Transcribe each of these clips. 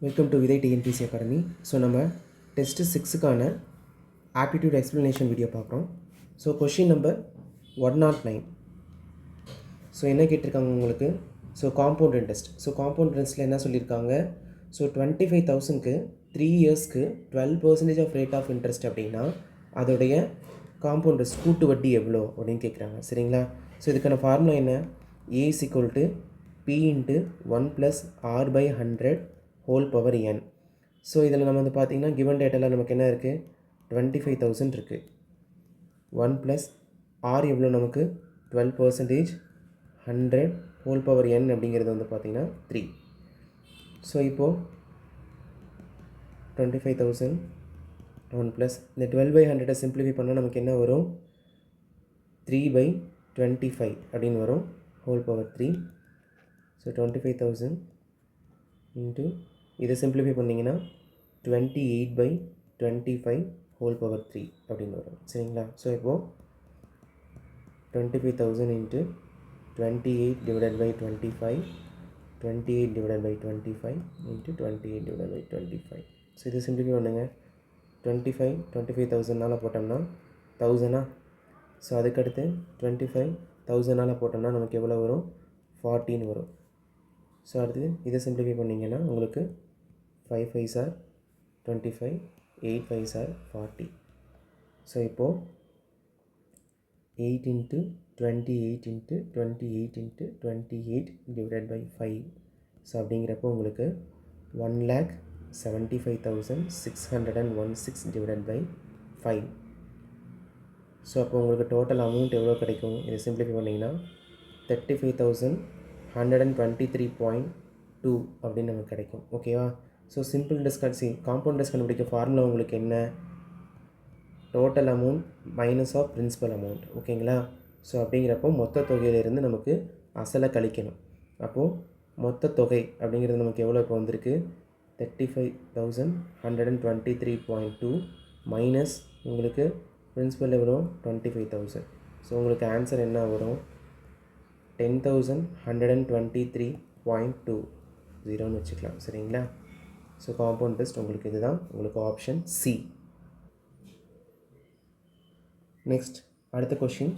Welcome to Vidhai TNPSC academy. So நம்ம test 6க்கான aptitude explanation video பார்க்குறோம். So question number 109. ஸோ என்ன கேட்டிருக்காங்க உங்களுக்கு? So compound interest. So compound இன்ட்ரெஸ்ட்டில் என்ன சொல்லியிருக்காங்க? ஸோ 25,000க்கு 3 இயர்ஸ்க்கு 12% ஆஃப் ரேட் ஆஃப் இன்ட்ரெஸ்ட் அப்படின்னா அதோடைய காம்பவுண்ட் இன்ட்ரெஸ்ட் கூட்டு வட்டி எவ்வளோ அப்படின்னு கேட்குறாங்க. சரிங்களா? ஸோ இதுக்கான ஃபார்முலா என்ன? A is equal to P into 1 plus R by 100 whole power n. So இதில் நம்ம வந்து பார்த்திங்கன்னா கிவன் டேட்டாவில் நமக்கு என்ன இருக்குது? 25,000 இருக்குது. 1 plus R எவ்வளோ நமக்கு? 12%, 100 whole power n அப்படிங்கிறது வந்து பார்த்திங்கன்னா 3. ஸோ இப்போது 25,000 1 plus இந்த 12 by 100 சிம்பிளிஃபை பண்ணால் நமக்கு என்ன வரும்? 3 by 25 அப்படின்னு வரும், whole power 3. ஸோ 25,000 இன்ட்டு இதை சிம்பிளிஃபை பண்ணிங்கன்னா 28 by 25 whole power 3 அப்படின்னு வரும். சரிங்களா? ஸோ இப்போது 25,000 into 28 divided by 25, 28 divided by 25 into 28 divided by 25. So இதை சிம்பிளிஃபை பண்ணுங்க. 25,000 போட்டோம்னா 1000. ஸோ அதுக்கடுத்து 25,000 போட்டோம்னா நமக்கு எவ்வளோ வரும்? 14 வரும். ஸோ அடுத்து இதை சிம்பிளிஃபை பண்ணிங்கன்னா உங்களுக்கு 5 5s are 25, 8 5s are 40. So இப்போது 8 into 28 into 28 into 28 divided by 5. So அப்படிங்கிறப்போ உங்களுக்கு 1,75,616 divided by 5. ஸோ அப்போ உங்களுக்கு டோட்டல் அமௌண்ட் எவ்வளோ கிடைக்கும்? இதை சிம்பிளிஃபை பண்ணிங்கன்னா 35,123.2 அப்படின்னு நமக்கு கிடைக்கும். ஓகேவா? So simple interest compound interest கண்டுபிடிக்க ஃபார்முலா உங்களுக்கு என்ன? Total amount minus of principal amount. ஓகேங்களா? ஸோ அப்படிங்கிறப்போ மொத்த தொகையிலிருந்து நமக்கு அசலை கழிக்கணும். அப்போது மொத்த தொகை அப்படிங்கிறது நமக்கு எவ்வளோ இப்போ வந்திருக்கு? 35,123.2 மைனஸ் உங்களுக்கு பிரின்சிபல் எவ்வளோ? 25,000. ஸோ உங்களுக்கு ஆன்சர் என்ன வரும்? 10,123.20 வச்சுக்கலாம். சரிங்களா? ஸோ காம்பவுண்ட் இன்ட்ரெஸ்ட் உங்களுக்கு இதுதான், உங்களுக்கு ஆப்ஷன் சி. நெக்ஸ்ட் அடுத்த கொஷின்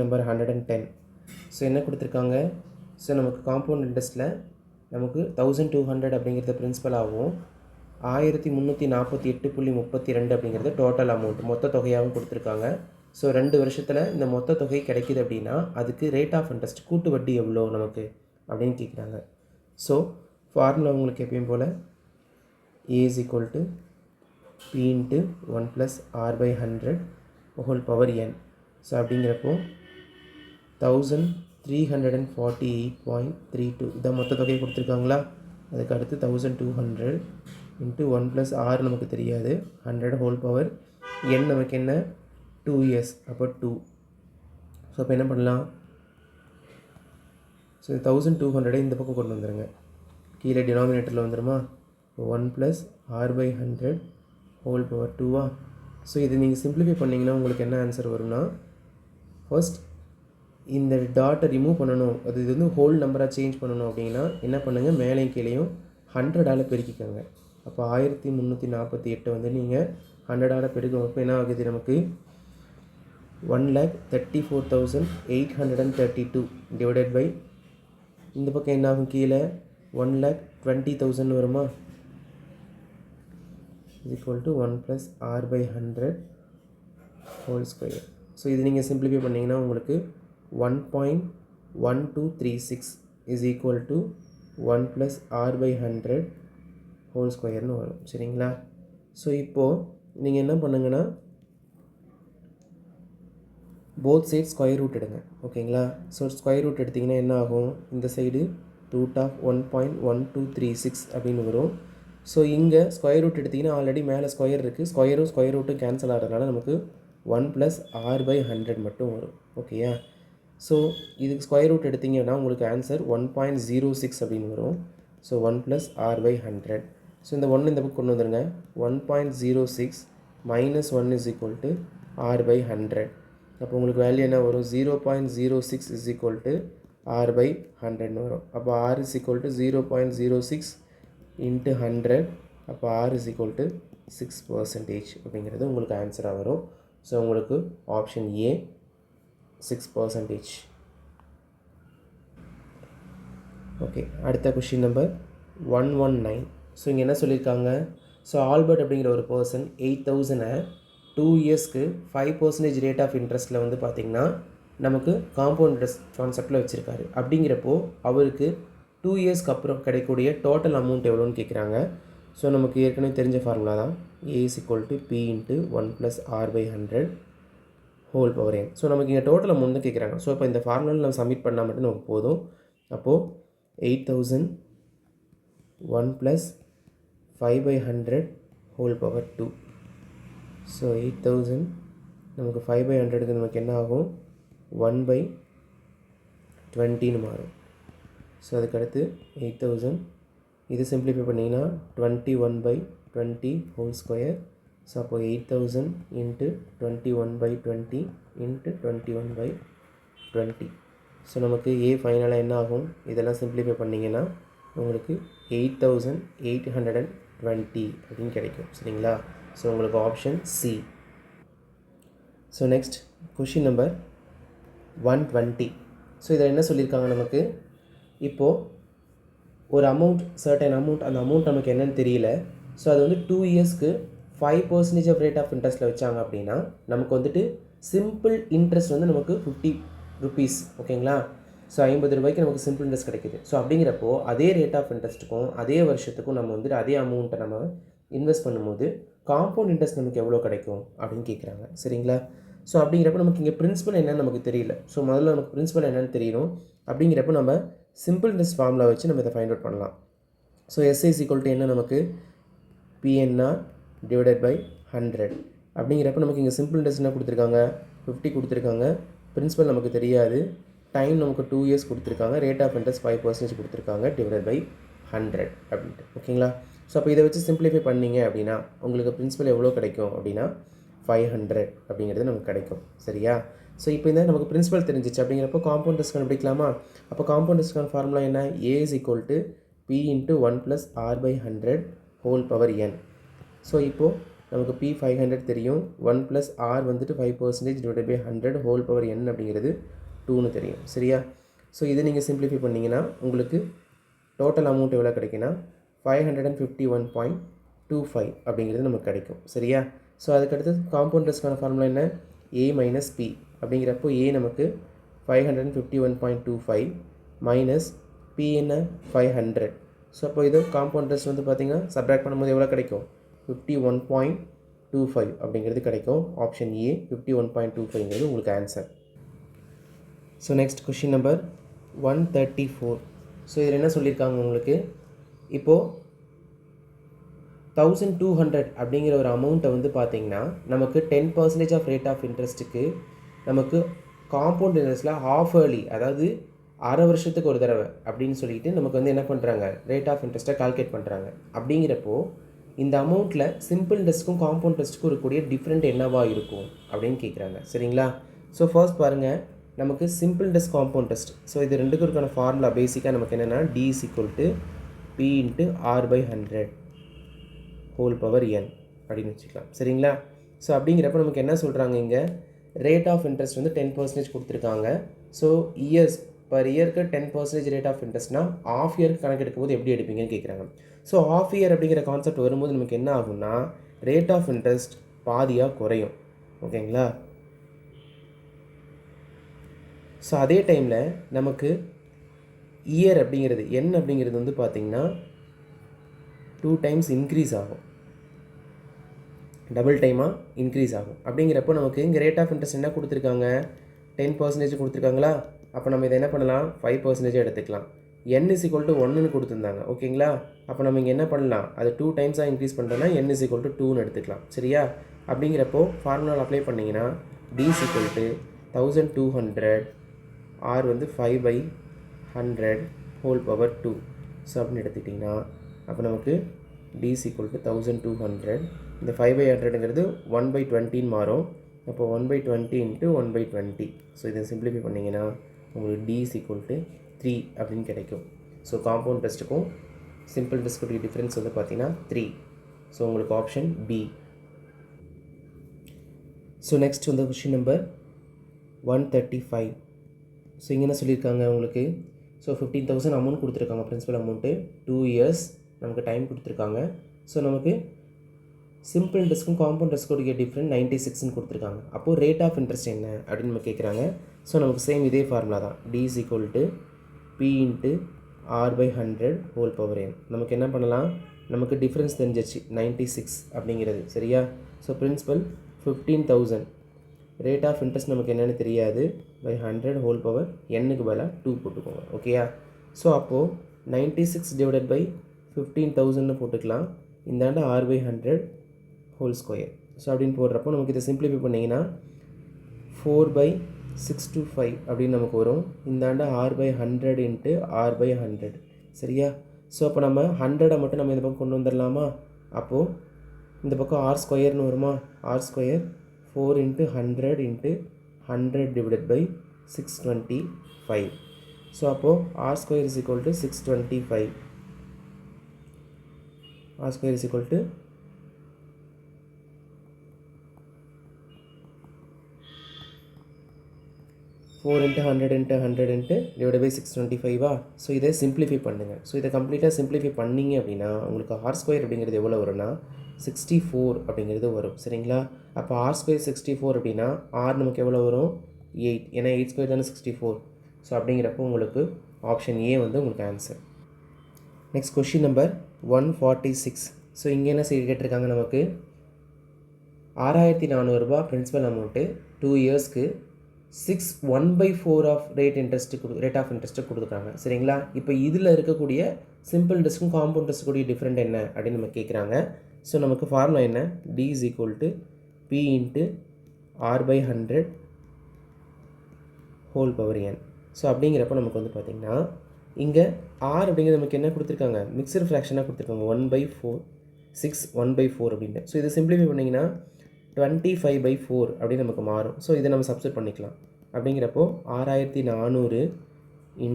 நம்பர் 110. ஸோ என்ன கொடுத்துருக்காங்க? ஸோ நமக்கு காம்பவுண்ட் இன்ட்ரெஸ்ட்டில் நமக்கு 1200 அப்படிங்கிறது பிரின்சிபலாகவும் 1348.32 அப்படிங்கிறது டோட்டல் அமௌண்ட் மொத்த தொகையாகவும் கொடுத்துருக்காங்க. ஸோ 2 வருஷத்தில் இந்த மொத்த தொகை கிடைக்கிது அப்படின்னா அதுக்கு ரேட் ஆஃப் இன்ட்ரெஸ்ட் கூட்டு வட்டி எவ்வளோ நமக்கு அப்படின்னு கேட்குறாங்க. ஸோ ஃபார்முலா உங்களுக்கு எப்பயும் போல் A is equal to P into 1 plus R by 100 whole power n. So அப்படிங்கிறப்போ 1348.32 இதான் மொத்த தொகை கொடுத்துருக்காங்களா? அதுக்கு அடுத்து 1200 இன்ட்டு 1 ப்ளஸ் R நமக்கு தெரியாது, 100 ஹோல் பவர் n நமக்கு என்ன? 2 years. அப்போ 2. ஸோ அப்போ என்ன பண்ணலாம்? ஸோ 1200 இந்த பக்கம் கொண்டு வந்துடுங்க, கீழே டினாமினேட்டரில் வந்துடுமா? 1 plus R by 100 whole power 2. So இது நீங்கள் சிம்பிளிஃபை பண்ணிங்கன்னா உங்களுக்கு என்ன ஆன்சர் வரும்னா, ஃபர்ஸ்ட் இந்த டாட்டை ரிமூவ் பண்ணணும், இது வந்து ஹோல் நம்பராக சேஞ்ச் பண்ணணும் அப்படின்னா என்ன பண்ணுங்கள்? மேலேயும் கீழேயும் 100ஆல் பெருக்கிக்கோங்க. அப்போ 1348 வந்து நீங்கள் 100ஆல் பெருக்கும். அப்போ என்ன ஆகுது நமக்கு? 1,34,832 டிவைடட் பை இந்த பக்கம் என்ன ஆகும்? கீழே 1,20,000 வருமா? is equal to 1 plus R by 100 whole square. So இது நீங்கள் சிம்பிளிஃபை பண்ணிங்கன்னா உங்களுக்கு 1.1236 is equal to 1 plus R by 100 whole squareனு வரும். சரிங்களா? ஸோ இப்போது நீங்கள் என்ன பண்ணுங்கன்னா போத் சைட் ஸ்கொயர் ரூட் எடுங்க. ஓகேங்களா? ஸோ ஸ்கொயர் ரூட் எடுத்திங்கன்னா என்ன ஆகும்? இந்த சைடு ரூட் ஆஃப் 1.1236 அப்படின்னு வரும். ஸோ இங்கே ஸ்கொயர் ரூட் எடுத்திங்கன்னா ஆல்ரெடி மேலே ஸ்கொயர் இருக்குது, ஸ்கொயர் ரூட்டும் கேன்சல் ஆகிறதுனால நமக்கு 1 ப்ளஸ் ஆர் பை 100 மட்டும் வரும். ஓகேயா? ஸோ இதுக்கு ஸ்கொயர் ரூட் எடுத்திங்கன்னா உங்களுக்கு ஆன்சர் 1.06 அப்படின்னு வரும். So 1 plus R by 100. So இந்த 1 இந்த பக்கம் கொண்டு வந்துடுங்க. 1.06 minus 1 is equal to R by 100. அப்போ உங்களுக்கு வேல்யூ என்ன வரும்? 0.06 is equal to R by 100 வரும். அப்போ R is equal to 0.06 into 100 அப்போ ஆர் இஸ் ஈக்குவல் டு 6% அப்படிங்கிறது உங்களுக்கு ஆன்சராக வரும். ஸோ உங்களுக்கு ஆப்ஷன் ஏ 6%. ஓகே, அடுத்த கொஷின் நம்பர் 119. ஸோ இங்கே என்ன சொல்லியிருக்காங்க, ஸோ ஆல்பர்ட் அப்படிங்கிற ஒரு பர்சன் 8,000 2 இயர்ஸ்க்கு 5% ரேட் ஆஃப் இன்ட்ரெஸ்ட்டில் வந்து பார்த்திங்கன்னா நமக்கு காம்பவுண்ட் இன்ட்ரெஸ்ட் கான்செப்டில் வச்சுருக்காரு. அப்படிங்கிறப்போ அவருக்கு 2 இயர்ஸ்க்கு அப்புறம் கிடைக்கக்கூடிய டோட்டல் அமௌண்ட் எவ்வளோன்னு கேட்குறாங்க. ஸோ நமக்கு ஏற்கனவே தெரிஞ்ச ஃபார்முலா தான், A is equal to P into 1 plus R by 100 whole power n. So நமக்கு இங்கே டோட்டல் அமௌண்ட் தான் கேட்குறாங்க. ஸோ இப்போ இந்த ஃபார்முலாவில் நம்ம சப்மிட் பண்ணால் மட்டும் நமக்கு போதும். அப்போது 8,000 1 plus 5 by 100 whole power 2. So 8,000 நமக்கு 5 by 100க்கு நமக்கு என்ன ஆகும், 1 by 20ன்னு மாறும். ஸோ அதுக்கடுத்து 8,000 இது சிம்பிளிஃபை பண்ணிங்கன்னா 21 by 20 ஹோல் ஸ்கொயர். ஸோ அப்போ 8,000 into 21 by 20 into 21 by 20. So நமக்கு ஏ ஃபைனலாக என்ன ஆகும், இதெல்லாம் சிம்பிளிஃபை பண்ணிங்கன்னா உங்களுக்கு 8,820 அப்படின்னு கிடைக்கும். சரிங்களா? ஸோ உங்களுக்கு option C. So next question number 120. So இதில் என்ன சொல்லியிருக்காங்க, நமக்கு இப்போது ஒரு அமௌண்ட், சர்டன் அமௌண்ட், அந்த அமௌண்ட் நமக்கு என்னென்னு தெரியல. ஸோ அது வந்து 2 இயர்ஸ்க்கு 5% ஆஃப் ரேட் ஆஃப் இன்ட்ரெஸ்ட்டில் வச்சாங்க அப்படின்னா நமக்கு வந்துட்டு சிம்பிள் இன்ட்ரெஸ்ட் வந்து நமக்கு 50 rupees. ஓகேங்களா? ஸோ 50 ரூபாய்க்கு நமக்கு சிம்பிள் இன்ட்ரெஸ்ட் கிடைக்குது. ஸோ அப்படிங்கிறப்போ அதே ரேட் ஆஃப் இன்ட்ரெஸ்ட்டுக்கும் அதே வருஷத்துக்கும் நம்ம வந்துட்டு அதே அமௌண்ட்டை நம்ம இன்வெஸ்ட் பண்ணும்போது காம்பவுண்ட் இன்ட்ரெஸ்ட் நமக்கு எவ்வளோ கிடைக்கும் அப்படின்னு கேட்குறாங்க. சரிங்களா? ஸோ அப்படிங்கிறப்ப நமக்கு இங்கே பிரின்சிபல் என்னன்னு நமக்கு தெரியல. ஸோ முதல்ல நமக்கு பிரின்சிபல் என்னென்னு தெரியணும். அப்படிங்கிறப்ப நம்ம சிம்பிள் இன்ட்ரெஸ்ட் ஃபார்முலா வச்சு நம்ம இதை ஃபைண்ட் அவுட் பண்ணலாம். So S is equal to என்ன, நமக்கு பிஎன்ஆர் டிவைடட் பை 100. அப்படிங்கிறப்ப நமக்கு இங்கே சிம்பிள் இன்ட்ரெஸ்ட் என்ன கொடுத்துருக்காங்க, 50 கொடுத்துருக்காங்க. பிரின்சிபல் நமக்கு தெரியாது. டைம் நமக்கு 2 இயர்ஸ் கொடுத்துருக்காங்க. ரேட் ஆஃப் இன்ட்ரெஸ்ட் 5% கொடுத்துருக்காங்க. டிவைடட் பை 100 அப்படின்ட்டு. ஓகேங்களா? ஸோ அப்போ இதை வச்சு சிம்பிளிஃபை பண்ணிங்க அப்படின்னா உங்களுக்கு பிரின்சிபல் எவ்வளோ கிடைக்கும் அப்படின்னா 500 அப்படிங்கிறது நமக்கு கிடைக்கும். சரியா? ஸோ இப்போ இந்த நமக்கு பிரின்சிபல் தெரிஞ்சிச்சு. அப்படிங்கிறப்போ காம்பவுண்ட் இன்ட்ரெஸ்ட் கண்டுபிடிக்கலாமா? அப்போ காம்பவுண்ட் இன்ட்ரெஸ்ட்கான ஃபார்முலா என்ன, A is equal to P into 1 plus R by 100 whole power n. So இப்போது நமக்கு P 500 தெரியும். 1 plus R வந்துட்டு 5% divided by 100 whole power n அப்படிங்கிறது 2ன்னு தெரியும். சரியா? ஸோ இதை நீங்கள் சிம்பிளிஃபை பண்ணிங்கன்னா உங்களுக்கு டோட்டல் அமௌண்ட் எவ்வளோ கிடைக்குன்னா 551.25 அப்படிங்கிறது நமக்கு கிடைக்கும். சரியா? ஸோ அதுக்கடுத்து காம்பவுண்ட் இன்ட்ரெஸ்ட்கான ஃபார்முலா என்ன, A minus P. அப்படிங்கிறப்போ A நமக்கு 551.25 மைனஸ் P என்ன 500. ஸோ அப்போ இது காம்பவுண்ட் இன்ட்ரெஸ்ட் வந்து பார்த்திங்கன்னா சப்ராக்ட் பண்ணும்போது எவ்வளோ கிடைக்கும், 51.25 அப்படிங்கிறது கிடைக்கும். ஆப்ஷன் ஏ 51.25ங்கிறது உங்களுக்கு answer. So next question number 134. So இதில் என்ன சொல்லியிருக்காங்க உங்களுக்கு, இப்போது 1200 அப்படிங்கிற ஒரு அமௌண்ட்டை வந்து பார்த்திங்கன்னா நமக்கு 10% ஆஃப் ரேட் ஆஃப் இன்ட்ரெஸ்ட்டுக்கு நமக்கு காம்பவுண்ட் இன்ட்ரெஸ்ட்டில் ஹாஃப் ஏர்லி, அதாவது அரை வருஷத்துக்கு ஒரு தடவை அப்படின்னு சொல்லிட்டு நமக்கு வந்து என்ன பண்ணுறாங்க, ரேட் ஆஃப் இன்ட்ரெஸ்ட்டை கால்குலேட் பண்ணுறாங்க. அப்படிங்கிறப்போ இந்த அமௌண்ட்டில் சிம்பிள் இன்ட்ரெஸ்ட்டுக்கும் காம்பவுண்ட் இன்ட்ரெஸ்ட்டுக்கும் இருக்கக்கூடிய டிஃப்ரெண்ட் என்னவாக இருக்கும் அப்படின்னு கேட்குறாங்க. சரிங்களா? ஸோ ஃபர்ஸ்ட் பாருங்கள், நமக்கு simple interest compound interest. So இது ரெண்டுக்கும் இருக்கான ஃபார்முலா பேசிக்காக நமக்கு என்னென்னா D is equal to P into R by 100 whole power n அப்படின்னு வச்சுக்கலாம். சரிங்களா? ஸோ அப்படிங்கிறப்ப நமக்கு என்ன சொல்கிறாங்க, இங்கே ரேட் ஆஃப் இன்ட்ரெஸ்ட் வந்து 10% கொடுத்துருக்காங்க. ஸோ இயர்ஸ் பர் இயருக்கு 10% ரேட் ஆஃப் இன்ட்ரெஸ்ட்னா ஆஃப் இயருக்கு கணக்கு எடுக்கும்போது எப்படி எடுப்பீங்கன்னு கேட்குறாங்க. ஸோ ஆஃப் இயர் அப்படிங்கிற கான்செப்ட் வரும்போது நமக்கு என்ன ஆகும்னா ரேட் ஆஃப் இன்ட்ரெஸ்ட் பாதியாக குறையும். ஓகேங்களா? ஸோ அதே டைமில் நமக்கு இயர் அப்படிங்கிறது n அப்படிங்கிறது வந்து பார்த்திங்கன்னா 2 times இன்க்ரீஸ் ஆகும், டபுள் டைமாக இன்க்ரீஸ் ஆகும். அப்படிங்கிறப்போ நமக்கு இங்கே ரேட் ஆஃப் இன்ட்ரெஸ்ட் என்ன கொடுத்துருக்காங்க, 10% கொடுத்துருக்காங்களா. அப்போ நம்ம இதை என்ன பண்ணலாம், 5% எடுத்துக்கலாம். n is equal to 1ன்னு கொடுத்துருந்தாங்க. ஓகேங்களா? அப்போ நம்ம இங்கே என்ன பண்ணலாம், அது 2 times இன்க்ரீஸ் பண்ணுறோன்னா n is equal to 2ன்னு எடுத்துக்கலாம். சரியா? அப்படிங்கிறப்போ ஃபார்முலா அப்ளை பண்ணிங்கன்னா D is equal to 1200 R வந்து 5 by 100 ஹோல் பவர் 2. ஸோ அப்படின்னு எடுத்துக்கிட்டிங்கன்னா அப்போ நமக்கு D is equal to 1200. இந்த 5 by 100ங்கிறது 1 by 20ன்னு மாறும். அப்போ 1 by 20 into 1 by 20. ஸோ இதை சிம்பிளிஃபை பண்ணிங்கன்னா உங்களுக்கு D is equal to 3 அப்படின்னு கிடைக்கும். ஸோ காம்பவுண்ட் இன்ட்ரெஸ்ட்டுக்கும் சிம்பிள் இன்ட்ரெஸ்ட் டிஃப்ரென்ஸ் வந்து பார்த்தீங்கன்னா 3. ஸோ உங்களுக்கு ஆப்ஷன் பி. ஸோ நெக்ஸ்ட் வந்து கொஷின் நம்பர் 135. ஸோ இங்கே என்ன சொல்லியிருக்காங்க உங்களுக்கு, ஸோ 15,000 அமௌண்ட் கொடுத்துருக்காங்க, பிரின்சிபல் அமௌண்ட்டு 2 years நமக்கு டைம் கொடுத்துருக்காங்க. ஸோ நமக்கு சிம்பிள் இன்ட்ரெஸ்ட்க்கும் காம்பவுண்ட் இன்ட்ரெஸ்ட்க்கும் டிஃப்ரெண்ட் 96ன்னு கொடுத்துருக்காங்க. அப்போது ரேட் ஆஃப் இன்ட்ரெஸ்ட் என்ன அப்படின்னு நம்ம கேட்குறாங்க. ஸோ நமக்கு சேம் இதே ஃபார்முலா தான், D = P × R/100 whole power n. நமக்கு என்ன பண்ணலாம், நமக்கு டிஃப்ரென்ஸ் தெரிஞ்சிச்சு 96 அப்படிங்கிறது, சரியா. So principal 15,000, rate of interest நமக்கு என்னென்னு தெரியாது, பை 100 ஹோல் பவர் n-க்கு பதிலாக 2 போட்டுக்கோங்க, ஓகேயா. ஸோ அப்போது 96 டிவைடட் பை 15,000ன்னு போட்டுக்கலாம், இந்தாண்ட R/100 ஹோல் ஸ்கொயர். ஸோ அப்படின்னு போடுறப்போ நமக்கு இதை சிம்பிளிஃபை பண்ணிங்கன்னா 4/625 அப்படின்னு நமக்கு வரும். இந்தாண்ட R/100 × R/100, சரியா. ஸோ அப்போ நம்ம 100 மட்டும் நம்ம இந்த பக்கம் கொண்டு வந்துடலாமா. அப்போது இந்த பக்கம் R ஸ்கொயர்னு வருமா, R square 4 × 100 × 100 divided by 625. So அப்போது R square = 625. R square = 4 × 100 × 100 divide by 625. So இதை சிம்பிளிஃபை பண்ணுங்கள். ஸோ இதை கம்ப்ளீட்டாக சிம்பிளிஃபை பண்ணிங்க அப்படின்னா உங்களுக்கு R ஸ்கொயர் அப்படிங்கிறது எவ்வளோ வரும்னா 64 அப்படிங்கிறது வரும், சரிங்களா. அப்போ R ஸ்கொயர் 64 அப்படின்னா R நமக்கு எவ்வளோ வரும், 8. ஏன்னா 8 ஸ்கொயர் தானே 64. ஸோ அப்படிங்கிறப்போ உங்களுக்கு ஆப்ஷன் ஏ வந்து உங்களுக்கு answer. Next question number 146. So இங்கே என்ன செய்ய கேட்டிருக்காங்க, நமக்கு 6,400 ரூபாய் பிரின்சிபல் அமௌண்ட்டு 2 இயர்ஸ்க்கு 1/4 ஆஃப் ரேட் ஆஃப் இன்ட்ரெஸ்ட்டு கொடுத்துருக்காங்க, சரிங்களா. இப்போ இதில் இருக்கக்கூடிய சிம்பிள் இன்ட்ரெஸ்ட்க்கும் காம்பவுண்ட் இன்ட்ரெஸ்ட் கூடிய டிஃப்ரெண்ட் என்ன அப்படின்னு நம்ம கேட்குறாங்க. ஸோ நமக்கு ஃபார்முலா என்ன, D = P × R/100 whole power n. So அப்படிங்கிறப்ப நமக்கு வந்து பார்த்திங்கன்னா இங்கே R அப்படிங்கிறது நமக்கு என்ன கொடுத்துருக்காங்க, மிக்சர் ஃப்ராக்ஷனாக கொடுத்துருக்காங்க, 1/4 6 1/4 அப்படின்ட்டு. ஸோ இதை சிம்பிளிஃபை பண்ணிங்கன்னா 25/4 அப்படின்னு நமக்கு மாறும். ஸோ இதை நம்ம சப்ஸ்டிட் பண்ணிக்கலாம். அப்படிங்கிறப்போ 6,400 ×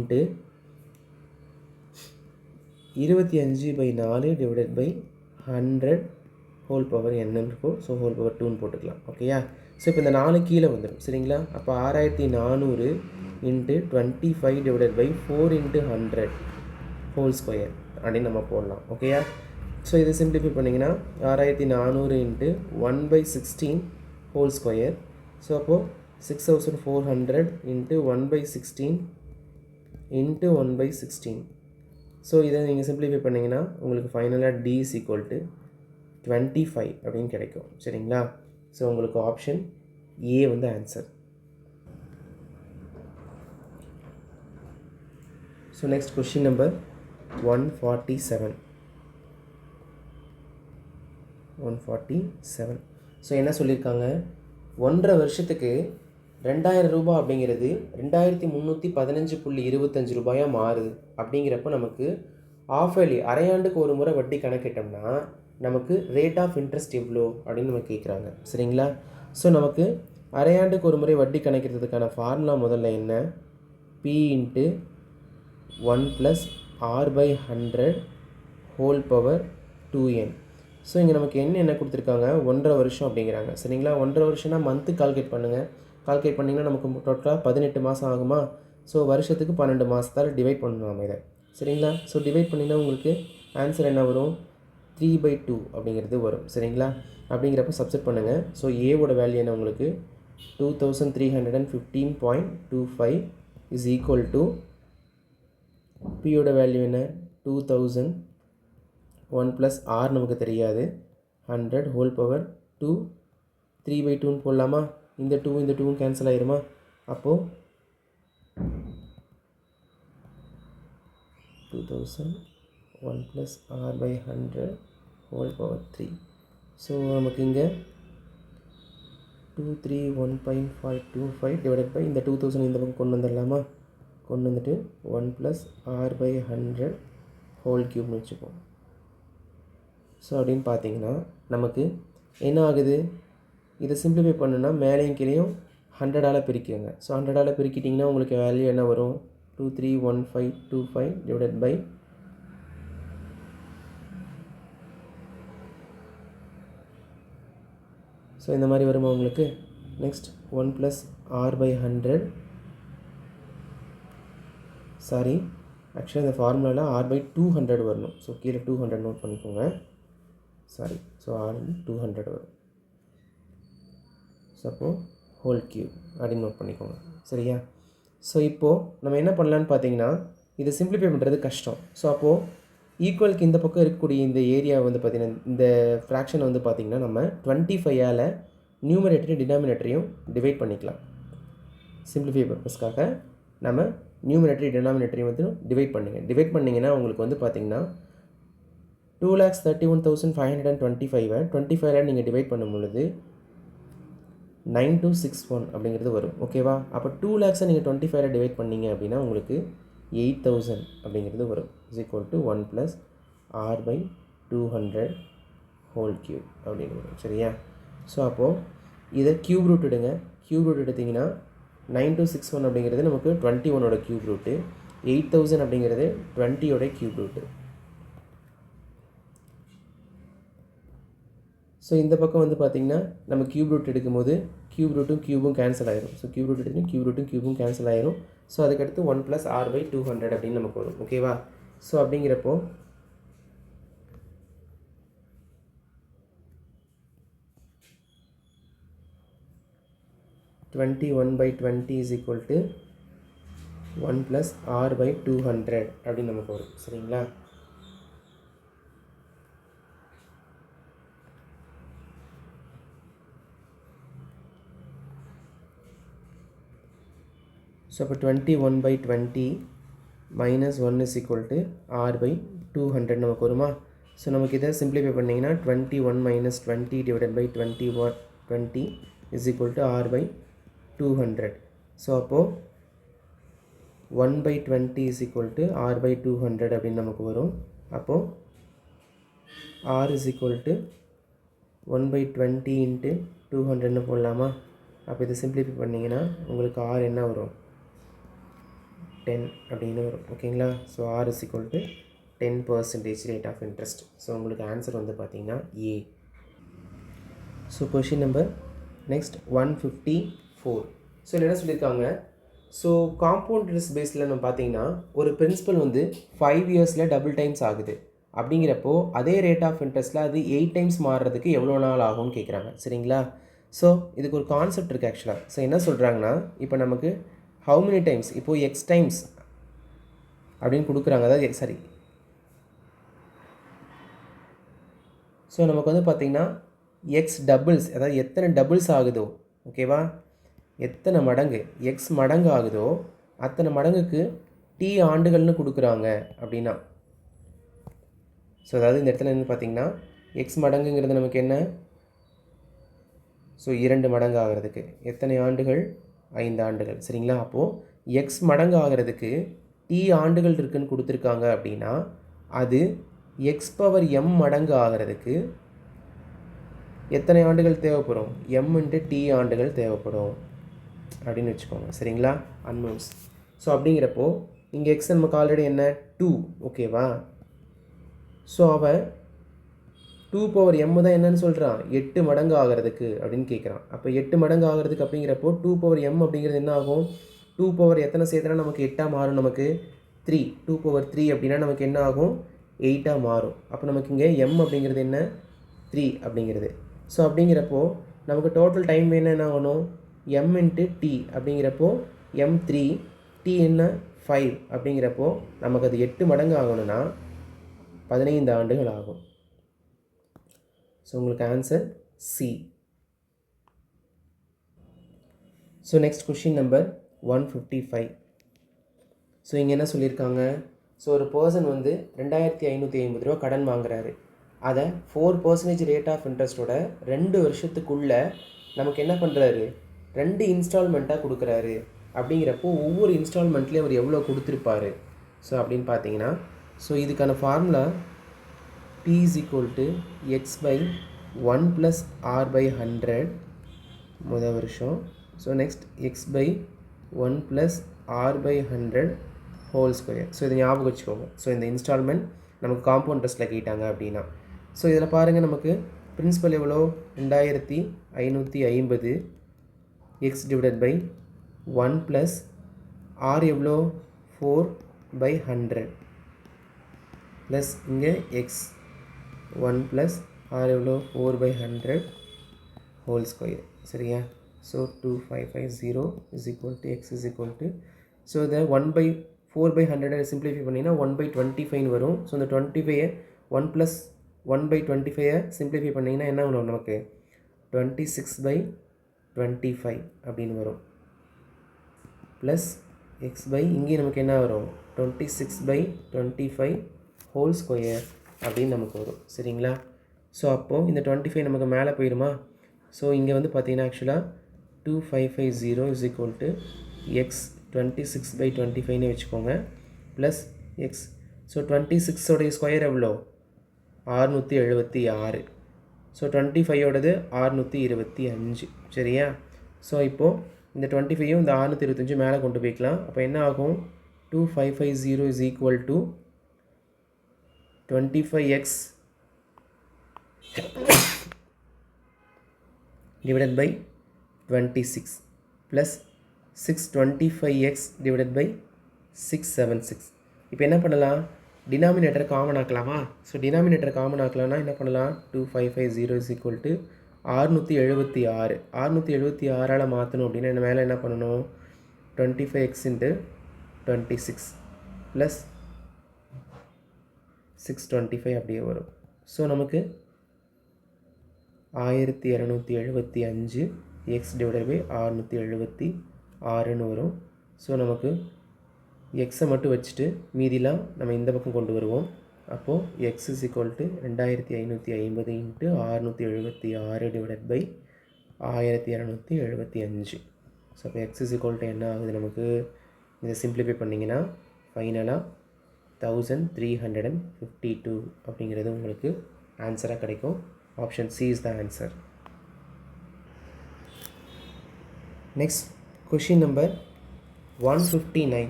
25/4 divided by 100 whole power n இருக்கும். ஸோ ஹோல் பவர் 2ன்னு போட்டுக்கலாம், ஓகேயா. ஸோ இப்போ இந்த 4 கீழே வந்துடும், சரிங்களா. அப்போ 6,400 × 25 டிவைடட் பை 4 × 100 ஹோல் ஸ்கொயர் அப்படின்னு நம்ம போடலாம், ஓகேயா. ஸோ இதை சிம்பிளிஃபை பண்ணிங்கன்னா 6,400 × 1/16 ஹோல் ஸ்கொயர். ஸோ அப்போது 6,400 × 1/16 × 1/16. ஸோ இதை நீங்கள் சிம்பிளிஃபை பண்ணிங்கன்னா உங்களுக்கு ஃபைனலாக D = 25 அப்படின்னு கிடைக்கும், சரிங்களா. ஸோ உங்களுக்கு ஆப்ஷன் ஏ வந்து answer. So next question number 147. So என்ன சொல்லியிருக்காங்க, 1.5 வருஷத்துக்கு 2,000 ரூபாய் அப்படிங்கிறது 2,315.25 ரூபாயாக மாறுது. அப்படிங்கிறப்ப நமக்கு ஆஃப் இயர்லி அரையாண்டுக்கு ஒரு முறை வட்டி கணக்கிட்டோம்னா நமக்கு ரேட் ஆஃப் இன்ட்ரெஸ்ட் எவ்வளோ அப்படின்னு நம்ம கேட்குறாங்க, சரிங்களா. ஸோ நமக்கு அரையாண்டுக்கு ஒரு முறை வட்டி கணக்கிறதுக்கான ஃபார்முலா முதல்ல என்ன, P × 1 + R/100 whole power 2n. So இங்கே நமக்கு என்ன கொடுத்துருக்காங்க, 1.5 வருஷம் அப்படிங்கிறாங்க, சரிங்களா. 1.5 வருஷம்னா மந்த்து கால்குலேட் பண்ணுங்கள். கால்குலேட் பண்ணிங்கன்னா நமக்கு டோட்டலாக 18 மாதம் ஆகுமா. ஸோ வருஷத்துக்கு 12 மாதத்தால் டிவைட் பண்ணணும் நம்ம இதை, சரிங்களா. ஸோ டிவைட் பண்ணிங்கன்னா உங்களுக்கு ஆன்சர் என்ன வரும், 3/2 அப்படிங்கிறது வரும், சரிங்களா. அப்படிங்கிறப்ப சப்ஸ்டிட் பண்ணுங்கள். ஸோ ஏவோட வேல்யூ என்ன உங்களுக்கு 2,315.25 இஸ் ஈக்குவல் டு பியோட வேல்யூ என்ன 2,000 1 + R நமக்கு தெரியாது 100 ஹோல் பவர் 2 3/2ன்னு போடலாமா. இந்த 2 கேன்சல் ஆயிருமா. அப்போது 2,000 1 + R/100 ஹோல் பவர் 3. ஸோ நமக்கு இங்கே 231.525 டிவைடட் பை இந்த 2,000 இந்த பக்கம் கொண்டு வந்துடலாமா. கொண்டு வந்துட்டு 1 + R/100 ஹோல் க்யூப்னு வச்சுப்போம். ஸோ அப்படின்னு பார்த்தீங்கன்னா நமக்கு என்ன ஆகுது, இதை சிம்பிளிஃபை பண்ணுன்னா மேலேயும் கீழேயும் 100ஆல் பிரிக்குங்க. ஸோ 100ஆல் பிரிக்கிட்டிங்கன்னா உங்களுக்கு வேல்யூ என்ன வரும், 231525 டிவைடட் பை ஸோ இந்த மாதிரி வருமா உங்களுக்கு. நெக்ஸ்ட் 1 + r/100, சாரி ஆக்சுவலாக இந்த ஃபார்முலாவில் r/200 வரணும். ஸோ கீழே 200 நோட் பண்ணிக்கோங்க. சாரி, ஸோ r/200 வரும். ஸோ அப்போது ஹோல் கியூப் அப்படின்னு நோட் பண்ணிக்கோங்க. சரியா? ஸோ இப்போது நம்ம என்ன பண்ணலான்னு பார்த்தீங்கன்னா, இதை சிம்பிளிஃபை பண்ணுறது கஷ்டம். ஸோ அப்போது ஈக்குவலுக்கு இந்த பக்கம் இருக்கக்கூடிய இந்த ஏரியா வந்து பார்த்திங்கன்னா, இந்த ஃப்ராக்ஷன் வந்து பார்த்திங்கன்னா நம்ம 25ஆல் நியூமரேட்டரையும் டினாமினேட்டரையும் டிவைட் பண்ணிக்கலாம். சிம்பிளிஃபை பர்பஸ்க்காக நம்ம நியூமரேட்டரி டினாமினேட்டரையும் வந்து டிவைட் பண்ணிங்கன்னா உங்களுக்கு வந்து பார்த்திங்கன்னா 2,31,525 25ஆல் நீங்கள் டிவைட் பண்ணும் பொழுது 9261 அப்படிங்கிறது வரும். ஓகேவா? அப்போ 2 lakhs நீங்கள் 25ஆல் டிவைட் பண்ணிங்க அப்படின்னா உங்களுக்கு 8,000 அப்படிங்கிறது வரும். Is equal to 1 + r/200 whole cube அப்படின்னு வரும். சரியா? ஸோ அப்போது இதை கியூப் ரூட் எடுங்க. கியூப் ரூட் எடுத்திங்கன்னா 9261 அப்படிங்கிறது நமக்கு 21ஓட கியூப் ரூட்டு, 8000 அப்படிங்கிறது 20ஓட கியூப் ரூட்டு. ஸோ இந்த பக்கம் வந்து பார்த்திங்கன்னா நம்ம கியூப் ரூட் எடுக்கும்போது கியூப் ரூட்டும் கியூபும் கேன்சல் ஆயிரும். ஸோ கியூப் ரூட் எடுத்து கியூப் ரூட்டும் கியூபும் கேன்சல் ஆயிரும். ஸோ அதுக்கடுத்து 1 + r/200 அப்படின்னு நமக்கு வரும். ஓகேவா? ஸோ அப்படிங்கிறப்போ 21/20 is equal to 1 + r/200 அப்படின்னு நமக்கு வரும். சரிங்களா? ஸோ அப்போ 21/20 - 1 is equal to r/200 நமக்கு வருமா? ஸோ நமக்கு இதை சிம்பிளிஃபை பண்ணிங்கன்னா 21 - 20 / 20 is equal to r/200. So அப்போது 1/20 is equal to r/200 அப்படின்னு நமக்கு வரும். அப்போது r is equal to 1/20 × 200ன்னு போடலாமா? அப்போ இதை சிம்பிளிஃபை பண்ணிங்கன்னா உங்களுக்கு r என்ன வரும்? 10 அப்படின்னு வரும். ஓகேங்களா? So r is equal to 10% rate of interest. So உங்களுக்கு ஆன்சர் வந்து பார்த்திங்கன்னா A. So question number next 154. So என்ன சொல்லியிருக்காங்க, ஸோ காம்பவுண்ட் இன்ட்ரெஸ்ட் பேஸில் நம்ம பார்த்தீங்கன்னா ஒரு பிரின்சிபல் வந்து 5 இயர்ஸில் டபுள் டைம்ஸ் ஆகுது. அப்படிங்கிறப்போ அதே ரேட் ஆஃப் இன்ட்ரெஸ்ட்டில் அது 8 டைம்ஸ் மாறுறதுக்கு எவ்வளோ நாள் ஆகும்னு கேட்குறாங்க. சரிங்களா? ஸோ இதுக்கு ஒரு கான்செப்ட் இருக்குது ஆக்சுவலாக. ஸோ என்ன சொல்கிறாங்கன்னா, இப்போ நமக்கு ஹவு மெனி டைம்ஸ், இப்போது எக்ஸ் டைம்ஸ் அப்படின்னு கொடுக்குறாங்க. அதாவது சரி, ஸோ நமக்கு வந்து பார்த்திங்கன்னா எக்ஸ் டபுள்ஸ், அதாவது எத்தனை டபுள்ஸ் ஆகுதோ, ஓகேவா, எத்தனை மடங்கு எக்ஸ் மடங்கு ஆகுதோ அத்தனை மடங்குக்கு டி ஆண்டுகள்னு கொடுக்குறாங்க அப்படின்னா. ஸோ அதாவது இந்த இடத்துல என்ன பார்த்திங்கன்னா எக்ஸ் மடங்குங்கிறது நமக்கு என்ன, ஸோ 2 மடங்கு ஆகிறதுக்கு எத்தனை ஆண்டுகள்? 5 ஆண்டுகள். சரிங்களா? அப்போது எக்ஸ் மடங்கு ஆகிறதுக்கு டி ஆண்டுகள் இருக்குதுன்னு கொடுத்துருக்காங்க அப்படின்னா அது x⁻m மடங்கு ஆகிறதுக்கு எத்தனை ஆண்டுகள் தேவைப்படும்? m × t ஆண்டுகள் தேவைப்படும் அப்படின்னு வச்சுக்கோங்க. சரிங்களா? அன்னோன்ஸ். ஸோ அப்படிங்கிறப்போ இங்கே எக்ஸ் நமக்கு ஆல்ரெடி என்ன 2, ஓகேவா? ஸோ அவன் 2⁻m தான் என்னன்னு சொல்கிறான், 8 மடங்கு ஆகிறதுக்கு அப்படின்னு கேட்குறான். அப்போ 8 மடங்கு ஆகிறதுக்கு அப்படிங்கிறப்போ 2⁻m அப்படிங்கிறது என்ன ஆகும்? 2 எத்தனை சேர்த்துனா நமக்கு 8ஆக மாறும்? நமக்கு 3. 2/3 அப்படின்னா நமக்கு என்ன ஆகும்? 8ஆக மாறும். அப்போ நமக்கு இங்கே m அப்படிங்கிறது என்ன? 3 அப்படிங்கிறது. ஸோ அப்படிங்கிறப்போ நமக்கு டோட்டல் டைம் வேணும் என்ன ஆகணும்? m × t அப்படிங்கிறப்போ m3, t என்ன 5 அப்படிங்கிறப்போ நமக்கு அது 8 மடங்கு ஆகணும்னா 15 ஆண்டுகள் ஆகும். ஸோ உங்களுக்கு answer C. So next question number 155. So இங்கே என்ன சொல்லியிருக்காங்க, ஸோ ஒரு பர்சன் வந்து 2550 ரூபா கடன் வாங்குறாரு. அதை 4% ரேட் ஆஃப் இன்ட்ரெஸ்ட்டோட 2 வருஷத்துக்குள்ளே நமக்கு என்ன பண்ணுறாரு, 2 இன்ஸ்டால்மெண்ட்டாக கொடுக்குறாரு. அப்படிங்கிறப்போ ஒவ்வொரு இன்ஸ்டால்மெண்ட்லேயும் அவர் எவ்வளோ கொடுத்துருப்பாரு? ஸோ அப்படின்னு பார்த்தீங்கன்னா, ஸோ இதுக்கான ஃபார்முலா P = x/1 + r/100 முதல் வருஷம். So next x/1 + r/100 whole square. So இதை ஞாபகம் வச்சுக்கோங்க. ஸோ இந்த இன்ஸ்டால்மெண்ட் நமக்கு காம்பவுண்ட் இன்ட்ரெஸ்ட்டில் கேட்டாங்க அப்படின்னா, ஸோ இதில் பாருங்கள் நமக்கு பிரின்சிபல் எவ்வளோ 2550 X divided by 1 plus R எவ்வளோ 4/100 ப்ளஸ் இங்கே எக்ஸ் 1 ப்ளஸ் ஆர் எவ்வளோ 4/100 ஹோல் ஸ்கொயர் சரியா. So 2550 is equal to X is equal to so இதை 4/100 சிம்பிளிஃபை பண்ணிங்கன்னா 1/25 வரும். ஸோ இந்த 25 1 ப்ளஸ் 1/25 சிம்பிளிஃபை பண்ணிங்கன்னா என்ன வரும் நமக்கு 26/25 அப்படின்னு வரும். ப்ளஸ் எக்ஸ் பை இங்கே நமக்கு என்ன வரும் 26/25 ஹோல் ஸ்கொயர் அப்படின்னு நமக்கு வரும் சரிங்களா. ஸோ அப்போது இந்த 25 நமக்கு மேலே போயிடுமா. ஸோ இங்கே வந்து பார்த்தீங்கன்னா ஆக்சுவலாக 2550 இஸ் ஈக்குவல் டு எக்ஸ் 26/25ன்னு வச்சுக்கோங்க ப்ளஸ் எக்ஸ். ஸோ 26 ஸ்கொயர் எவ்வளோ 676. ஸோ 25 625 சரியா. ஸோ இப்போது இந்த 25 இந்த 625 மேலே கொண்டு போய்க்கலாம். அப்போ என்ன ஆகும் 2550 is equal to 25x divided by 26 plus 625x divided by 676. இப்போ என்ன பண்ணலாம் டினாமினேட்டர் காமன் ஆக்கலாமா. ஸோ டினாமினேட்டர் காமன் ஆக்கலாம்னா என்ன பண்ணலாம் 2550 இஸ் ஈக்குவல் டு 676 676ஆல் மாற்றணும் அப்படின்னா என்ன மேலே என்ன பண்ணணும் 25x இன்ட்டு 26 ப்ளஸ் 625 அப்படியே வரும். ஸோ நமக்கு 1275 எக்ஸ் டிவைடட் பை 676ன்னு வரும். ஸோ நமக்கு எக்ஸை மட்டும் வச்சுட்டு மீதிலாம் நம்ம இந்த பக்கம் கொண்டு வருவோம். அப்போது X is equal to 2550 into 676 divided by 1275. So அப்போ எக்ஸ் இஸ் ஈக்குவல் டு என்ன ஆகுது நமக்கு இதை சிம்பிளிஃபை பண்ணிங்கன்னா ஃபைனலாக 1352 அப்படிங்கிறது உங்களுக்கு ஆன்சராக கிடைக்கும். Option C is the answer. Next question number 159.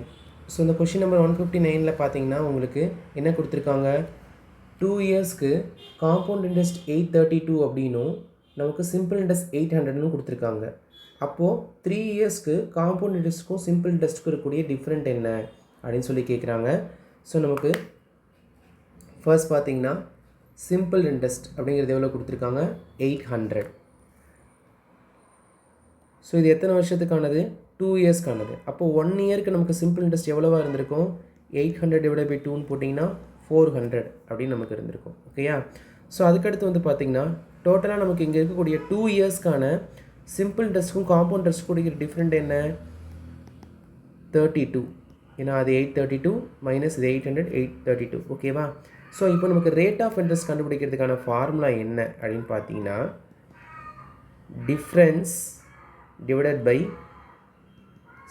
So இந்த கொஷின் நம்பர் 159 பார்த்தீங்கன்னா உங்களுக்கு என்ன கொடுத்துருக்காங்க 2 இயர்ஸ்க்கு காம்பவுண்ட் இன்ட்ரெஸ்ட் 832 அப்படின்னும் நமக்கு சிம்பிள் இன்ட்ரெஸ்ட் 800ன்னு கொடுத்துருக்காங்க. அப்போது 3 இயர்ஸ்க்கு காம்பவுண்ட் இன்ட்ரெஸ்ட்டுக்கும் சிம்பிள் இன்ட்ரெஸ்ட்டுக்கும் இருக்கக்கூடிய டிஃப்ரெண்ட் என்ன அப்படின்னு சொல்லி கேட்குறாங்க. ஸோ நமக்கு ஃபர்ஸ்ட் பார்த்தீங்கன்னா சிம்பிள் இன்ட்ரெஸ்ட் அப்படிங்கிறது எவ்வளோ கொடுத்துருக்காங்க 800. ஸோ இது எத்தனை வருஷத்துக்கானது 2 இயர்ஸ்க்கானது. அப்போது 1 இயருக்கு நமக்கு சிம்பிள் இன்ட்ரெஸ்ட் எவ்வளோவா இருந்திருக்கும் 800 டிவைட் பை 2ன்னு போட்டிங்கன்னா 400 அப்படின்னு நமக்கு இருந்திருக்கும் ஓகேயா. ஸோ அதுக்கடுத்து வந்து பார்த்திங்கன்னா டோட்டலாக நமக்கு இங்கே இருக்கக்கூடிய 2 இயர்ஸ்க்கான சிம்பிள் இன்ட்ரெஸ்ட்டுக்கும் காம்பவுண்ட் இன்ட்ரெஸ்ட் கூடிய டிஃப்ரெண்ட் என்ன 32. ஏன்னா அது 832 மைனஸ் இது 800 832 ஓகேவா. ஸோ இப்போ நமக்கு ரேட் ஆஃப் இன்ட்ரெஸ்ட் கண்டுபிடிக்கிறதுக்கான ஃபார்முலா என்ன அப்படின்னு பார்த்தீங்கன்னா difference divided by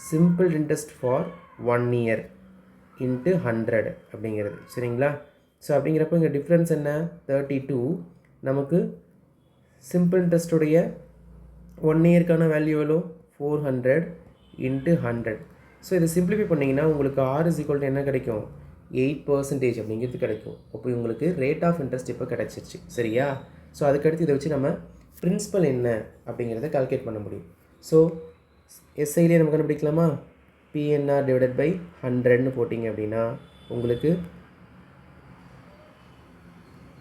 simple interest for 1 year into 100 அப்படிங்கிறது சரிங்களா. ஸோ அப்படிங்கிறப்ப இங்கே டிஃப்ரென்ஸ் என்ன 32 நமக்கு சிம்பிள் இன்ட்ரெஸ்ட்டுடைய 1 இயருக்கான வேல்யூ எவ்வளோ 400 இன்ட்டு 100. ஸோ இதை சிம்பிளிஃபை பண்ணிங்கன்னா உங்களுக்கு ஆர் இஸ் ஈக்குவல் டு என்ன கிடைக்கும் 8% அப்படிங்கிறது கிடைக்கும். அப்போ உங்களுக்கு ரேட் ஆஃப் இன்ட்ரெஸ்ட் இப்போ கிடச்சிருச்சு சரியா. ஸோ அதுக்கடுத்து இதை வச்சு நம்ம பிரின்சிபல் என்ன அப்படிங்கிறத கால்குலேட் பண்ண முடியும். ஸோ எஸ்ஐலேயே நம்ம கண்டுபிடிக்கலாமா பிஎன்ஆர் டிவைடட் பை 100ன்னு போட்டிங்க அப்படின்னா உங்களுக்கு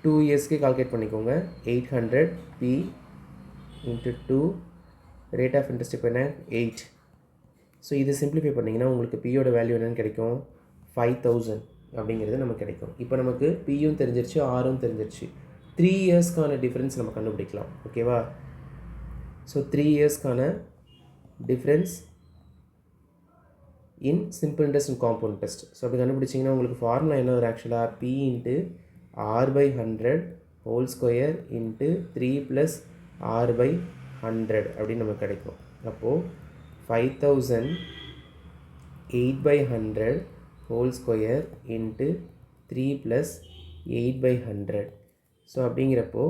2 இயர்ஸ்க்கு கால்குலேட் பண்ணிக்கோங்க 800 P into 2 rate of interest இப்போ என்ன 8. ஸோ இது சிம்பிளிஃபை பண்ணிங்கன்னா உங்களுக்கு பியோட வேல்யூ என்னென்னு கிடைக்கும் 5000 அப்படிங்கிறது நமக்கு கிடைக்கும். இப்போ நமக்கு பியும் தெரிஞ்சிருச்சு ஆரும் தெரிஞ்சிருச்சு. 3 இயர்ஸ்க்கான டிஃப்ரென்ஸ் நம்ம கண்டுபிடிக்கலாம் ஓகேவா. ஸோ 3 இயர்ஸ்க்கான difference in simple interest and compound interest. So அப்படி கண்டுபிடிச்சிங்கன்னா உங்களுக்கு ஃபார்முலா என்ன ஒரு ஆக்சுவலாக P into r/100 whole square into 3 + r/100 அப்படின்னு நமக்கு கிடைக்கும். அப்போது 5000 8/100 ஹோல் ஸ்கொயர் இன்ட்டு 3 + 8/100. ஸோ அப்படிங்கிறப்போ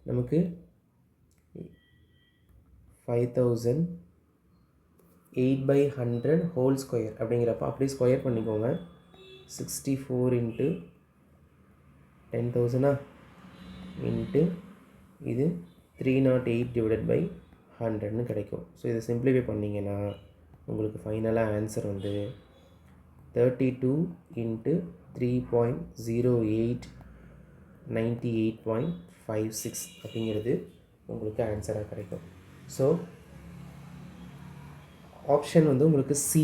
நமக்கு 5000 8/100 ஹோல் ஸ்கொயர் அப்படிங்கிறப்ப அப்படியே ஸ்கொயர் பண்ணிக்கோங்க 64 இன்ட்டு 10,000 இன்ட்டு இது 308 டிவைடட் பை 100ன்னு கிடைக்கும். ஸோ இதை சிம்பிளிஃபை பண்ணிங்கன்னா உங்களுக்கு ஃபைனலாக ஆன்சர் வந்து 32 இன்ட்டு 3.08 98.56 அப்படிங்கிறது உங்களுக்கு ஆன்சராக கிடைக்கும். ஸோ ஆப்ஷன் வந்து உங்களுக்கு சி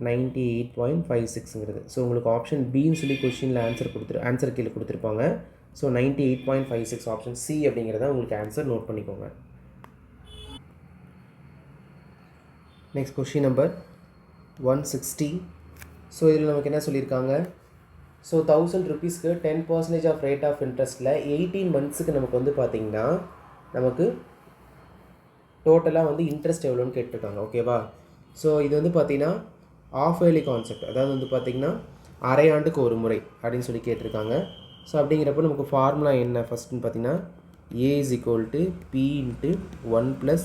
98.56ங்கிறது. ஸோ உங்களுக்கு ஆப்ஷன் பின்னு சொல்லி கொஷினில் ஆன்சர் கீழே கொடுத்துருப்பாங்க. ஸோ 98.56 ஆப்ஷன் சி அப்படிங்கிறத உங்களுக்கு ஆன்சர் நோட் பண்ணிக்கோங்க. Next question number 160. ஸோ இதில் நமக்கு என்ன சொல்லியிருக்காங்க, ஸோ 1000 ருபீஸ்க்கு 10% ஆஃப் ரேட் ஆஃப் இன்ட்ரெஸ்ட்டில் 18 மந்த்ஸுக்கு நமக்கு வந்து பார்த்திங்கன்னா நமக்கு டோட்டலாக வந்து இன்ட்ரெஸ்ட் எவ்வளோன்னு கேட்டிருக்காங்க. ஓகேவா? ஸோ இது வந்து பார்த்திங்கன்னா ஆஃப் இயர்லி கான்செப்ட், அதாவது வந்து பார்த்திங்கன்னா அரை ஆண்டுக்கு ஒரு முறை அப்படின்னு சொல்லி கேட்டிருக்காங்க. ஸோ அப்படிங்கிறப்போ நமக்கு ஃபார்முலா என்ன ஃபஸ்ட்டுன்னு பார்த்திங்கன்னா A is equal to P into 1 plus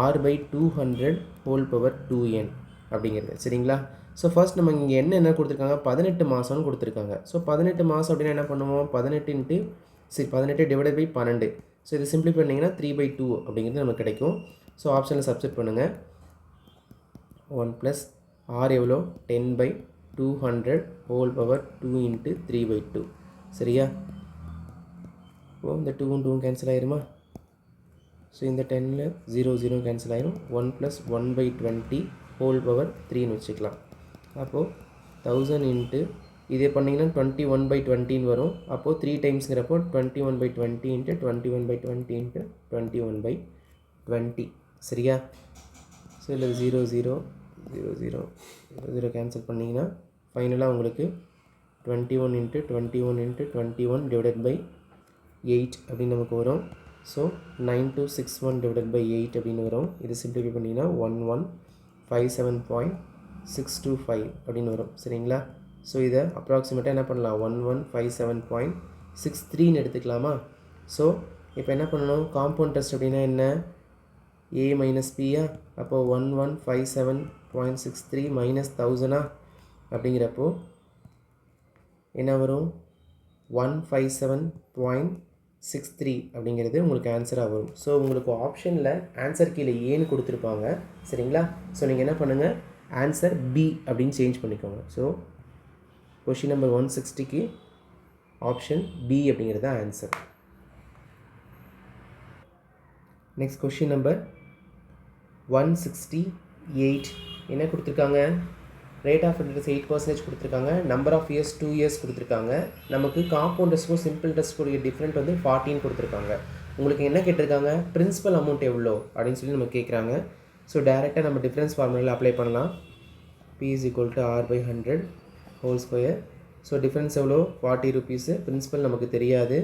R by 200 whole power 2n அப்படிங்கிறது. சரிங்களா? ஸோ ஃபர்ஸ்ட் நம்ம இங்கே என்ன கொடுத்துருக்காங்க, 18 மாதம்னு கொடுத்துருக்காங்க. ஸோ 18 மாதம் அப்படின்னா என்ன பண்ணுவோம், 18 டிவைடட் பை 12. ஸோ இது சிம்பிளி பண்ணிங்கன்னா 3/2 அப்படிங்கிறது நமக்கு கிடைக்கும். ஸோ ஆப்ஷனில் சப்ஸ்டிட் பண்ணுங்கள். 1 ப்ளஸ் ஆர் எவ்வளோ 10/200 ஹோல் பவர் 2 இன்ட்டு 3/2. சரியா? ஓ இந்த 2 கேன்சல் ஆயிருமா? ஸோ இந்த 10ல் 0 கேன்சல் ஆயிரும். 1 ப்ளஸ் 1/20 ஹோல் பவர் 3ன்னு வச்சுக்கலாம். அப்போது 1000 இன்ட்டு இதே பண்ணிங்கன்னா 21/20ன்னு வரும். அப்போது 3 டைம்ஸுங்கிறப்போ 21/20 இன்ட்டு 21/20 இன்ட்டு 21/20. சரியா? ஸோ இதில் 0 கேன்சல் பண்ணிங்கன்னா ஃபைனலாக உங்களுக்கு 21 இன்ட்டு 21 இன்ட்டு 21 டிவைடட் பை 8 அப்படின்னு நமக்கு வரும். ஸோ 9261 டிவைடட் பை 8 அப்படின்னு வரும். இது சிம்பிளிஃபை பண்ணிங்கன்னா 1157.625 அப்படின்னு வரும். சரிங்களா? ஸோ இதை அப்ராக்சிமேட்டாக என்ன பண்ணலாம், 1157.63ன்னு எடுத்துக்கலாமா? ஸோ இப்போ என்ன பண்ணணும், காம்பவுண்ட் டெஸ்ட் அப்படின்னா என்ன, a மைனஸ் பியா? அப்போது 1157.63 மைனஸ் 1000 அப்படிங்கிறப்போ என்ன வரும், 157.63 அப்படிங்கிறது உங்களுக்கு ஆன்சராக வரும். ஸோ உங்களுக்கு ஆப்ஷனில் ஆன்சர் கீழே ஏன்னு கொடுத்துருப்பாங்க. சரிங்களா? ஸோ நீங்கள் என்ன பண்ணுங்கள், ஆன்சர் பி அப்படின்னு சேஞ்ச் பண்ணிக்கோங்க. ஸோ கொஷின் நம்பர் 160க்கு ஆப்ஷன் பி அப்படிங்கிறது தான் ஆன்சர். Next question number 168. என்ன கொடுத்துருக்காங்க, ரேட் ஆஃப் இன்ட்ரெஸ்ட் 8% கொடுத்துருக்காங்க. நம்பர் ஆஃப் இயர்ஸ் 2 இயர்ஸ் கொடுத்துருக்காங்க. நமக்கு காம்பவுண்ட் டெஸ்ட்க்கும் சிம்பிள் டெஸ்ட்க்குரிய டிஃப்ரெண்ட் வந்து 14 கொடுத்துருக்காங்க. உங்களுக்கு என்ன கேட்டிருக்காங்க, பிரின்சிபல் அமௌண்ட் எவ்வளோ அப்படின்னு சொல்லி நம்ம கேட்குறாங்க. ஸோ டேரெக்டாக நம்ம டிஃப்ரென்ஸ் ஃபார்முலாவில் அப்ளை பண்ணலாம். P is equal to R by 100 whole square. So difference எவ்வளோ, 40 ருபீஸு. பிரின்சிபல் நமக்கு தெரியாது.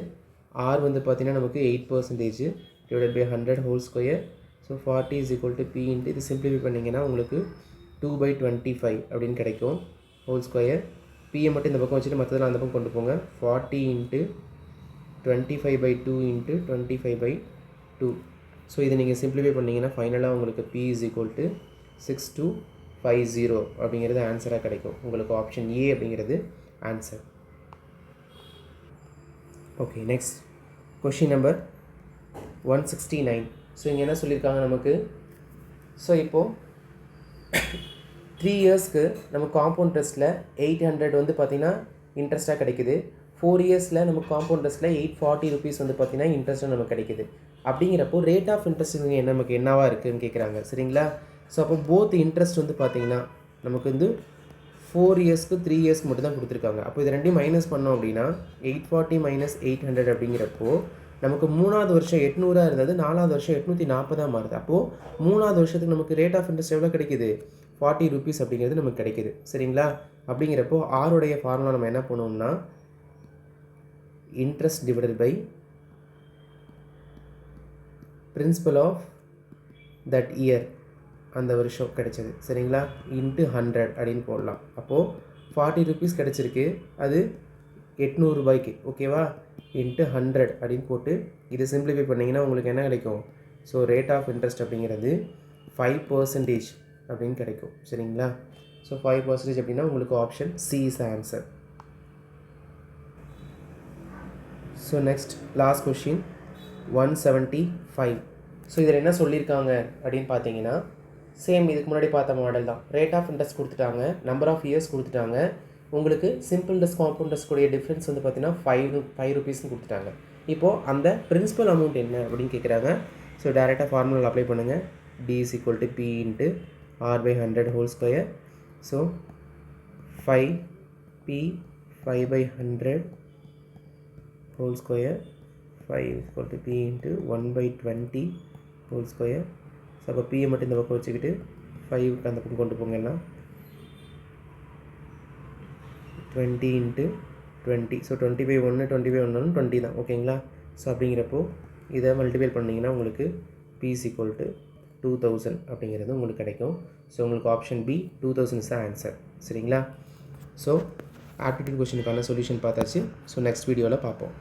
R வந்து பார்த்திங்கன்னா நமக்கு 8% divided by 100 whole square. So 40 is equal to P into இது சிம்பிளிஃபை பண்ணிங்கன்னா உங்களுக்கு 2/25 அப்படின்னு கிடைக்கும் ஹோல் ஸ்கொயர். பியை மட்டும் இந்த பக்கம் வச்சுட்டு மற்றதெல்லாம் அந்த பக்கம் கொண்டு போங்க. 40 இன்ட்டு 25/2 இன்ட்டு 25/2. ஸோ இதை நீங்கள் சிம்பிளிஃபை பண்ணிங்கன்னா ஃபைனலாக உங்களுக்கு P is equal to 6250 அப்படிங்கிறது ஆன்சராக கிடைக்கும். உங்களுக்கு ஆப்ஷன் ஏ அப்படிங்கிறது answer. Okay, next question number 169. So இங்கே என்ன சொல்லியிருக்காங்க நமக்கு, ஸோ இப்போது 3 இயர்ஸ்க்கு நம்ம காம்பவுண்ட் டெஸ்ட்டில் 800 வந்து பார்த்திங்கன்னா இன்ட்ரெஸ்ட்டாக கிடைக்குது. 4 இயர்ஸில் நமக்கு காம்பவுண்ட் டெஸ்ட்டில் 840 ருபீஸ் வந்து பார்த்திங்கன்னா இன்ட்ரெஸ்ட்டாக நமக்கு கிடைக்குது. அப்படிங்கிறப்போ ரேட் ஆஃப் இன்ட்ரெஸ்ட் நமக்கு என்னவாக இருக்குதுன்னு கேட்குறாங்க. சரிங்களா? ஸோ அப்போ போத் இன்ட்ரெஸ்ட் வந்து பார்த்திங்கன்னா நமக்கு வந்து 4 இயர்ஸ்க்கு 3 இயர்ஸ்க்கு மட்டும் தான் கொடுத்துருக்காங்க. அப்போ இது ரெண்டையும் மைனஸ் பண்ணோம் அப்படின்னா 840 மைனஸ் 800 அப்படிங்கிறப்போ நமக்கு 3வது வருஷம் 800 இருந்தது, 4வது வருஷம் 840 மாறுது. அப்போது 3வது வருஷத்துக்கு நமக்கு ரேட் ஆஃப் இன்ட்ரெஸ்ட் எவ்வளோ கிடைக்குது, 40 ருபீஸ் அப்படிங்கிறது நமக்கு கிடைக்குது. சரிங்களா? அப்படிங்கிறப்போ ஆருடைய ஃபார்முலா நம்ம என்ன பண்ணுவோம்னா interest divided by principal of that year, அந்த வருஷம் கிடைச்சது. சரிங்களா? இன்ட்டு 100 அப்படின்னு போடலாம். அப்போது 40 ருபீஸ் கிடச்சிருக்கு, அது 800 ரூபாய்க்கு. ஓகேவா? இன்ட்டு 100 அப்படின்னு போட்டு இதை சிம்பிளிஃபை பண்ணிங்கன்னா உங்களுக்கு என்ன கிடைக்கும், ஸோ ரேட் ஆஃப் இன்ட்ரெஸ்ட் அப்படிங்கிறது 5% அப்படின்னு கிடைக்கும். சரிங்களா? ஸோ 5% அப்படின்னா உங்களுக்கு option C is answer. So next last question 175. So இதில் என்ன சொல்லியிருக்காங்க அப்படின்னு பார்த்தீங்கன்னா சேம் இதுக்கு முன்னாடி பார்த்த மாடல் தான். ரேட் ஆஃப் இன்ட்ரெஸ்ட் கொடுத்துட்டாங்க, நம்பர் ஆஃப் இயர்ஸ் கொடுத்துட்டாங்க. உங்களுக்கு சிம்பிள் இன்ட்ரெஸ்ட் காம்பவுண்ட் இன்ட்ரெஸ்ட் கூடிய டிஃப்ரென்ஸ் வந்து பார்த்தீங்கன்னா 5 rupeesனு கொடுத்துட்டாங்க. இப்போது அந்த பிரின்சிபல் அமௌண்ட் என்ன அப்படின்னு கேட்குறாங்க. ஸோ டேரெக்டாக ஃபார்முலா அப்ளை பண்ணுங்கள். D is equal to P into R by 100 whole square. So 5P 5 by 100 whole square 5 is equal to P into 1 by 20 whole square. So அப்போ P மட்டும் இந்த பக்கம் வச்சுக்கிட்டு 5 அந்த பக்கம் கொண்டு போங்கன்னா 20 into 20. ஸோ 20 by 1 20 by 1 20 தான். ஓகேங்களா? ஸோ அப்படிங்கிறப்போ இதை மல்டிப்ளை பண்ணிங்கன்னா உங்களுக்கு P is equal to 2000 அப்படிங்கிறது உங்களுக்கு கிடைக்கும். ஸோ உங்களுக்கு option B 2000 is the answer. சரிங்களா? ஸோ ஆப்டிடியூட் கொஷினுக்கான சொல்யூஷன் பார்த்தாச்சு. ஸோ நெக்ஸ்ட் வீடியோவில் பார்ப்போம்.